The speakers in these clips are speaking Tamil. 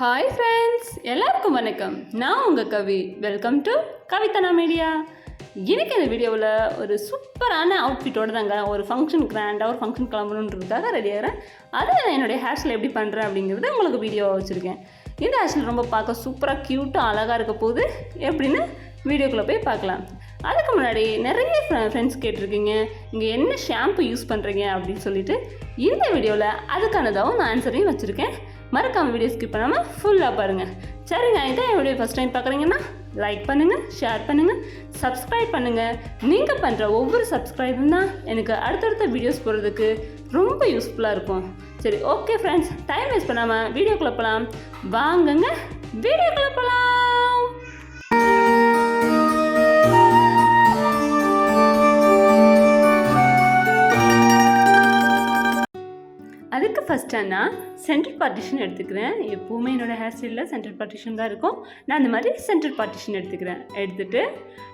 ஹாய் ஃப்ரெண்ட்ஸ், எல்லாருக்கும் வணக்கம். நான் உங்கள் கவி. Welcome to Kavithana media. எனக்கு இந்த வீடியோவில் ஒரு சூப்பரான அவுட்ஃபிட்டோடு தாங்க ஒரு ஃபங்க்ஷன் கிராண்டாக ஒரு ஃபங்க்ஷன் கிளம்பணுன்றதுக்காக ரெடி ஆகிறேன். அதை நான் என்னுடைய ஹேர் ஸ்டைல் எப்படி பண்ணுறேன் அப்படிங்கிறது உங்களுக்கு வீடியோவாக வச்சுருக்கேன். இந்த ஹேர் ஸ்டைல் ரொம்ப பார்க்க சூப்பராக க்யூட்டாக அழகாக இருக்க போது எப்படின்னு வீடியோக்குள்ளே போய் பார்க்கலாம். அதுக்கு முன்னாடி நிறைய ஃப்ரெண்ட்ஸ் கேட்டிருக்கீங்க, இங்கே என்ன ஷாம்பு யூஸ் பண்ணுறீங்க அப்படின்னு சொல்லிட்டு இந்த வீடியோவில் அதுக்கானதாகவும் நான் ஆன்சரையும் வச்சுருக்கேன். மறக்காமல் வீடியோ ஸ்கிப் பண்ணாமல் ஃபுல்லாக பாருங்கள். சரிங்க, இதை என் வீடியோ ஃபஸ்ட் டைம் பார்க்குறீங்கன்னா லைக் பண்ணுங்கள், ஷேர் பண்ணுங்கள், சப்ஸ்கிரைப் பண்ணுங்கள். நீங்கள் பண்ணுற ஒவ்வொரு சப்ஸ்கிரைபும் தான் எனக்கு அடுத்தடுத்த வீடியோஸ் போடுறதுக்கு ரொம்ப யூஸ்ஃபுல்லாக இருக்கும். சரி, ஓகே ஃப்ரெண்ட்ஸ், டைம் வேஸ்ட் பண்ணாமல் வீடியோக்குள்ளே போகலாம். வாங்குங்க, வீடியோக்குள்ளே போகலாம். அதுக்கு ஃபஸ்ட்டாக நான் சென்டர் பார்ட்டிஷன் எடுத்துக்கிறேன். எப்போவுமே என்னோடய ஹேர் ஸ்டைலில் சென்டர் பார்ட்டிஷன் தான் இருக்கும். நான் அந்த மாதிரி சென்டர் பார்ட்டிஷன் எடுத்துகிட்டு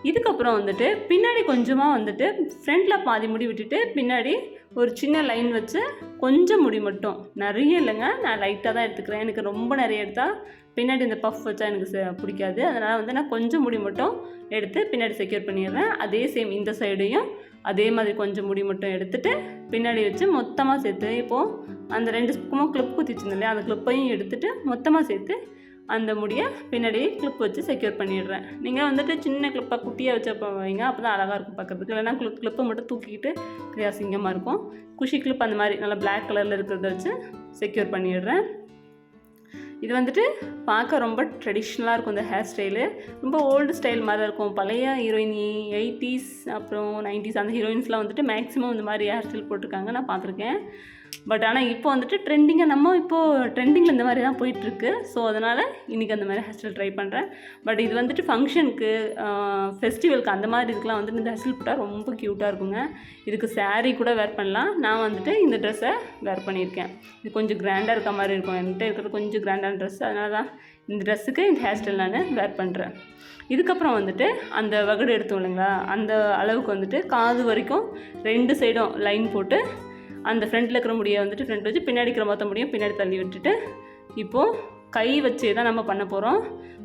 இதுக்கப்புறம் வந்துட்டு பின்னாடி கொஞ்சமாக வந்துட்டு ஃப்ரண்ட்டில் பாதி முடி விட்டுட்டு பின்னாடி ஒரு சின்ன லைன் வச்சு கொஞ்சம் முடி மட்டும், நிறைய இல்லைங்க, நான் லைட்டாக தான் எடுத்துக்கிறேன். எனக்கு ரொம்ப நிறைய எடுத்தால் பின்னாடி இந்த பஃப் வச்சா எனக்கு பிடிக்காது. அதனால் வந்து நான் கொஞ்சம் முடி மட்டும் எடுத்து பின்னாடி செக்யூர் பண்ணிடுறேன். அதே சேம் இந்த சைடையும் அதே மாதிரி கொஞ்சம் முடி மட்டும் எடுத்துகிட்டு பின்னாடி வச்சு மொத்தமாக சேர்த்து, இப்போது அந்த 2 பக்கமும் கிளிப் குத்திச்சிருந்தேன் இல்லையா, அந்த கிளிப்பையும் எடுத்துகிட்டு மொத்தமாக சேர்த்து அந்த முடியை பின்னாடி கிளிப் வச்சு செக்யூர் பண்ணிடுறேன். நீங்கள் வந்துட்டு சின்ன கிளிப்பாக குட்டியாக வச்சு வைங்க, அப்போ தான் அழகாக இருக்கும் பார்க்குறதுக்கு. இல்லைனா கிளிப்பை மட்டும் தூக்கிக்கிட்டு அசிங்கமாக இருக்கும். குஷி கிளிப் அந்த மாதிரி நல்லா பிளாக் கலரில் இருக்கிறத வச்சு செக்யூர் பண்ணிடுறேன். இது வந்துட்டு பார்க்க ரொம்ப ட்ரெடிஷ்னலாக இருக்கும். இந்த ஹேர் ஸ்டைலு ரொம்ப ஓல்டு ஸ்டைல் மாதிரி இருக்கும். பழைய ஹீரோயினி 80s அப்புறம் 90s அந்த ஹீரோயின்ஸ்லாம் வந்துட்டு மேக்ஸிமம் இந்த மாதிரி ஹேர் ஸ்டைல் போட்டிருக்காங்க, நான் பார்த்துருக்கேன். பட் ஆனால் இப்போ வந்துட்டு ட்ரெண்டிங்காக ட்ரெண்டிங்கில் இந்த மாதிரி தான் போயிட்டுருக்கு. ஸோ அதனால் இன்றைக்கி அந்த மாதிரி ஹேர் ஸ்டைல் ட்ரை பண்ணுறேன். பட் இது வந்துட்டு ஃபங்க்ஷனுக்கு, ஃபெஸ்டிவலுக்கு அந்த மாதிரி இதுக்கெலாம் வந்துட்டு இந்த ஹேர் ஸ்டைல் போட்டால் ரொம்ப க்யூட்டாக இருக்குங்க. இதுக்கு சாரீ கூட வேர் பண்ணலாம். நான் வந்துட்டு இந்த ட்ரெஸ்ஸை வேர் பண்ணியிருக்கேன். இது கொஞ்சம் கிராண்டாக இருக்க மாதிரி இருக்கும். என்கிட்ட இருக்கிறது கொஞ்சம் கிராண்டான ட்ரெஸ், அதனால தான் இந்த ட்ரெஸ்ஸுக்கு இந்த ஹேர் ஸ்டைல் நான் வேர் பண்ணுறேன். இதுக்கப்புறம் வந்துட்டு அந்த வகுடு எடுத்தோம் இல்லைங்களா, அந்த அளவுக்கு வந்துட்டு காது வரைக்கும் 2 சைடும் லைன் போட்டு அந்த ஃப்ரண்ட்டில் இருக்கிற முடியை வந்துட்டு ஃப்ரண்ட் வச்சு பின்னாடி இருக்கிற மொத்த முடியும் பின்னாடி தள்ளி விட்டுட்டு இப்போது கை வச்சே தான் நம்ம பண்ண போகிறோம்.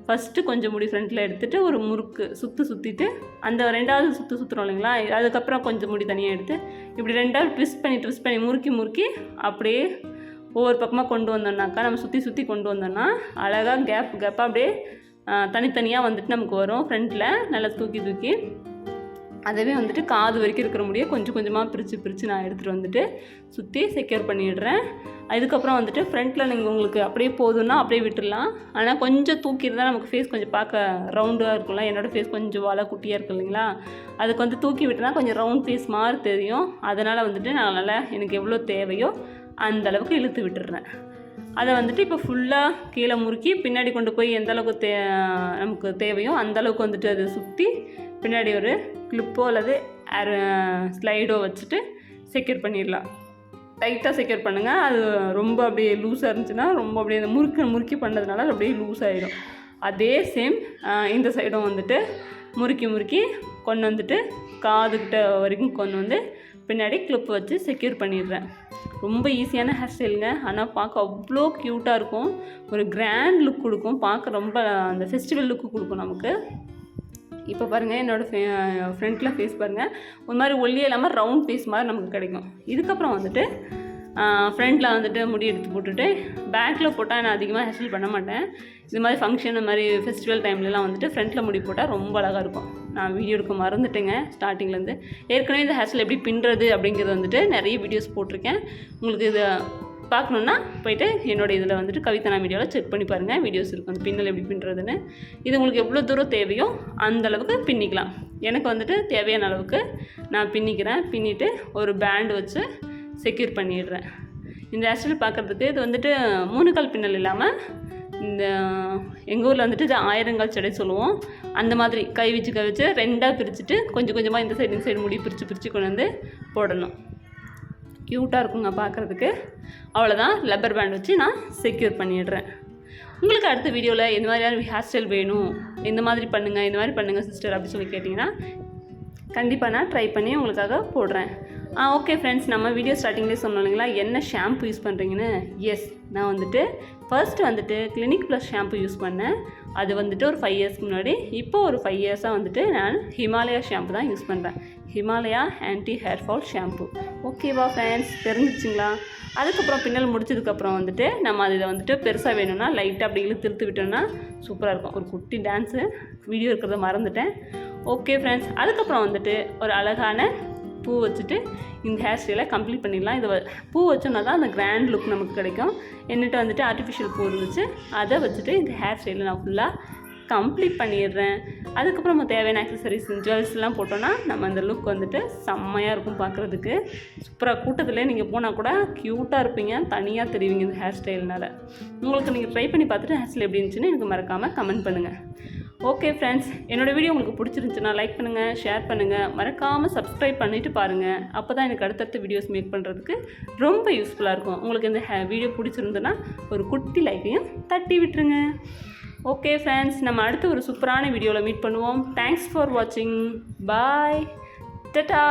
ஃபஸ்ட்டு கொஞ்சம் முடி ஃப்ரண்ட்டில் எடுத்துகிட்டு ஒரு முறுக்கு சுற்றிட்டு அந்த 2வது சுற்றுறோம் இல்லைங்களா, அதுக்கப்புறம் கொஞ்சம் முடி தனியாக எடுத்து இப்படி 2வது ட்விஸ்ட் பண்ணி முறுக்கி அப்படியே ஒவ்வொரு பக்கமாக கொண்டு வந்தோம்னாக்கா, நம்ம சுற்றி கொண்டு வந்தோம்னா அழகாக கேப்பாக அப்படியே தனித்தனியாக வந்துட்டு நமக்கு வரும். ஃப்ரண்ட்டில் நல்லா தூக்கி அதவே வந்துட்டு காது வரைக்கும் இருக்கிற முடியை கொஞ்சம் கொஞ்சமாக பிரித்து நான் எடுத்துகிட்டு வந்துட்டு சுற்றி செக்யூர் பண்ணிடுறேன். அதுக்கப்புறம் வந்துட்டு ஃப்ரண்ட்டில் நீங்கள் உங்களுக்கு அப்படியே போதுன்னா அப்படியே விட்டுடலாம். ஆனால் கொஞ்சம் தூக்கியிருந்தால் நமக்கு ஃபேஸ் கொஞ்சம் பார்க்க ரவுண்டாக இருக்கும்ல. என்னோடய ஃபேஸ் கொஞ்சம் வாழை குட்டியாக இருக்குது இல்லைங்களா, அதுக்கு வந்து தூக்கி விட்டுனா கொஞ்சம் ரவுண்ட் ஃபேஸ் மாதிரி தெரியும். அதனால் வந்துட்டு நான் நல்லா எனக்கு எவ்வளோ தேவையோ அந்த அளவுக்கு இழுத்து விட்டுடுறேன். அதை வந்துட்டு இப்போ ஃபுல்லாக கீழே முறுக்கி பின்னாடி கொண்டு போய் எந்த அளவுக்கு நமக்கு தேவையோ அந்தளவுக்கு வந்துட்டு அதை சுற்றி பின்னாடி ஒரு கிளிப்போ அல்லது ஸ்லைடோ வச்சுட்டு செக்யூர் பண்ணிடலாம். டைட்டாக செக்யூர் பண்ணுங்கள். அது ரொம்ப அப்படியே லூஸாக இருந்துச்சுன்னா ரொம்ப அப்படியே அந்த முறுக்கி பண்ணதுனால அப்படியே லூஸ் ஆகிடும். அதே சேம் இந்த சைடும் வந்துட்டு முறுக்கி கொண்டு வந்துட்டு காதுகிட்ட வரைக்கும் கொண்டு வந்து பின்னாடி கிளிப் வச்சு செக்யூர் பண்ணிடுறேன். ரொம்ப ஈஸியான ஹேர் ஸ்டைலுங்க, ஆனால் பார்க்க அவ்வளோ க்யூட்டாக இருக்கும். ஒரு கிராண்ட் லுக் கொடுக்கும், பார்க்க ரொம்ப அந்த ஃபெஸ்டிவல் லுக்கு கொடுக்கும் நமக்கு. இப்போ பாருங்கள், என்னோடய ஃப்ரண்ட்டில் ஃபேஸ் பாருங்கள், ஒரு மாதிரி ஒல்லியே இல்லாமல் ரவுண்ட் ஃபேஸ் மாதிரி நமக்கு கிடைக்கும். இதுக்கப்புறம் வந்துட்டு ஃப்ரண்ட்டில் வந்துட்டு முடி எடுத்து போட்டுட்டு பேக்கில் போட்டால் நான் அதிகமாக ஹேர் ஸ்டைல் பண்ண மாட்டேன். இது மாதிரி ஃபங்க்ஷன் இந்த மாதிரி ஃபெஸ்டிவல் டைம்லலாம் வந்துட்டு ஃப்ரண்ட்டில் முடி போட்டால் ரொம்ப அழகாக இருக்கும். நான் வீடியோ எடுக்க மறந்துட்டேங்க ஸ்டார்டிங்லேருந்து. ஏற்கனவே இந்த ஹேர் ஸ்டைல் எப்படி பின்னுறது அப்படிங்கிறது வந்துட்டு நிறைய வீடியோஸ் போட்டிருக்கேன். உங்களுக்கு இதை பார்க்கணுன்னா போய்ட்டு என்னோடய இதில் வந்துட்டு கவிதனா மீடியாவில் செக் பண்ணி பாருங்கள், வீடியோஸ் இருக்கும் அந்த பின்னல் எப்படி பின்னுறதுன்னு. இது உங்களுக்கு எவ்வளோ தூரம் தேவையோ அந்தளவுக்கு பின்னிக்கலாம். எனக்கு வந்துட்டு தேவையான அளவுக்கு நான் பின்னிட்டு ஒரு பேண்டு வச்சு செக்யூர் பண்ணிடுறேன். இந்த ஹேர் ஸ்டைல் பார்க்குறதுக்கு இது வந்துட்டு 3 கால் பின்னல் இல்லாமல் இந்த எங்கள் ஊரில் வந்துட்டு இது 1000 கால் சடை சொல்லுவோம். அந்த மாதிரி கை வச்சு 2ஆக பிரிச்சுட்டு கொஞ்சம் கொஞ்சமாக இந்த சைடு முடி பிரித்து கொண்டு வந்து போடணும். க்யூட்டாக இருக்குங்க பார்க்குறதுக்கு. அவ்வளோதான், லப்பர் பேண்ட் வச்சு நான் செக்யூர் பண்ணிடுறேன். உங்களுக்கு அடுத்த வீடியோவில் எந்த மாதிரியான ஹேர் ஸ்டைல் வேணும், இந்த மாதிரி பண்ணுங்கள் சிஸ்டர் அப்படி சொல்லி கேட்டிங்கன்னா கண்டிப்பாக நான் ட்ரை பண்ணி உங்களுக்காக போடுறேன். ஓகே ஃப்ரெண்ட்ஸ், நம்ம வீடியோ ஸ்டார்டிங்லேயே சொன்னோம் இல்லைங்களா என்ன ஷாம்பு யூஸ் பண்ணுறீங்கன்னு. எஸ், நான் வந்துட்டு ஃபர்ஸ்ட் வந்துட்டு கிளினிக் ப்ளஸ் ஷாம்பு யூஸ் பண்ணேன். அது வந்துட்டு ஒரு 5 இயர்ஸ்க்கு முன்னாடி. இப்போ ஒரு 5 இயர்ஸாக வந்துட்டு நான் ஹிமாலயா ஷாம்பு தான் யூஸ் பண்ணுறேன். Himalaya anti hair fall shampoo. ஓகேவா ஃப்ரெண்ட்ஸ், தெரிஞ்சிச்சிங்களா? அதுக்கப்புறம் பின்னல் முடிச்சதுக்கப்புறம் வந்துட்டு நம்ம அதில் வந்துட்டு பெருசாக வேணும்னா லைட்டாக அப்படி இழுத்து விட்டோம்னா சூப்பராக இருக்கும். ஒரு குட்டி டான்ஸு வீடியோ இருக்கிறத மறந்துட்டேன். ஓகே ஃப்ரெண்ட்ஸ், அதுக்கப்புறம் வந்துட்டு ஒரு அழகான பூ வச்சுட்டு இந்த ஹேர் ஸ்டைலை கம்ப்ளீட் பண்ணிடலாம். இதை பூ வச்சோன்னா தான் அந்த கிராண்ட் லுக் நமக்கு கிடைக்கும். என்னட்டு வந்துட்டு ஆர்டிஃபிஷியல் பூ இருந்துச்சு, அதை வச்சுட்டு இந்த ஹேர் ஸ்டைலை நான் ஃபுல்லாக கம்ப்ளீட் பண்ணிடுறேன். அதுக்கப்புறம் நம்ம தேவையான ஆக்சசரிஸ் ஜுவல்ஸ்லாம் போட்டோன்னா நம்ம அந்த லுக் வந்துட்டு செம்மையாக இருக்கும் பார்க்குறதுக்கு. சூப்பராக கூட்டத்தில் நீங்கள் போனால் கூட க்யூட்டாக இருப்பீங்க, தனியாக தெரிவிங்க இந்த ஹேர் ஸ்டைல்னால். உங்களுக்கு நீங்கள் ட்ரை பண்ணி பார்த்துட்டு ஹேர் ஸ்டைல் எப்படி இருந்துச்சுன்னு எனக்கு மறக்காமல் கமெண்ட் பண்ணுங்கள். ஓகே ஃப்ரெண்ட்ஸ், என்னோடய வீடியோ உங்களுக்கு பிடிச்சிருந்துச்சுன்னா லைக் பண்ணுங்கள், ஷேர் பண்ணுங்கள், மறக்காமல் சப்ஸ்கிரைப் பண்ணிவிட்டு பாருங்கள். அப்போ தான் எனக்கு அடுத்தடுத்த வீடியோஸ் மேக் பண்ணுறதுக்கு ரொம்ப யூஸ்ஃபுல்லாக இருக்கும். உங்களுக்கு இந்த வீடியோ பிடிச்சிருந்துன்னா ஒரு குட்டி லைக்கையும் தட்டி விட்டுருங்க. ஓகே ஃப்ரெண்ட்ஸ், நம்ம அடுத்து ஒரு சூப்பரான வீடியோவில் மீட் பண்ணுவோம். தேங்க்ஸ் ஃபார் வாட்சிங். பாய், டட்டா.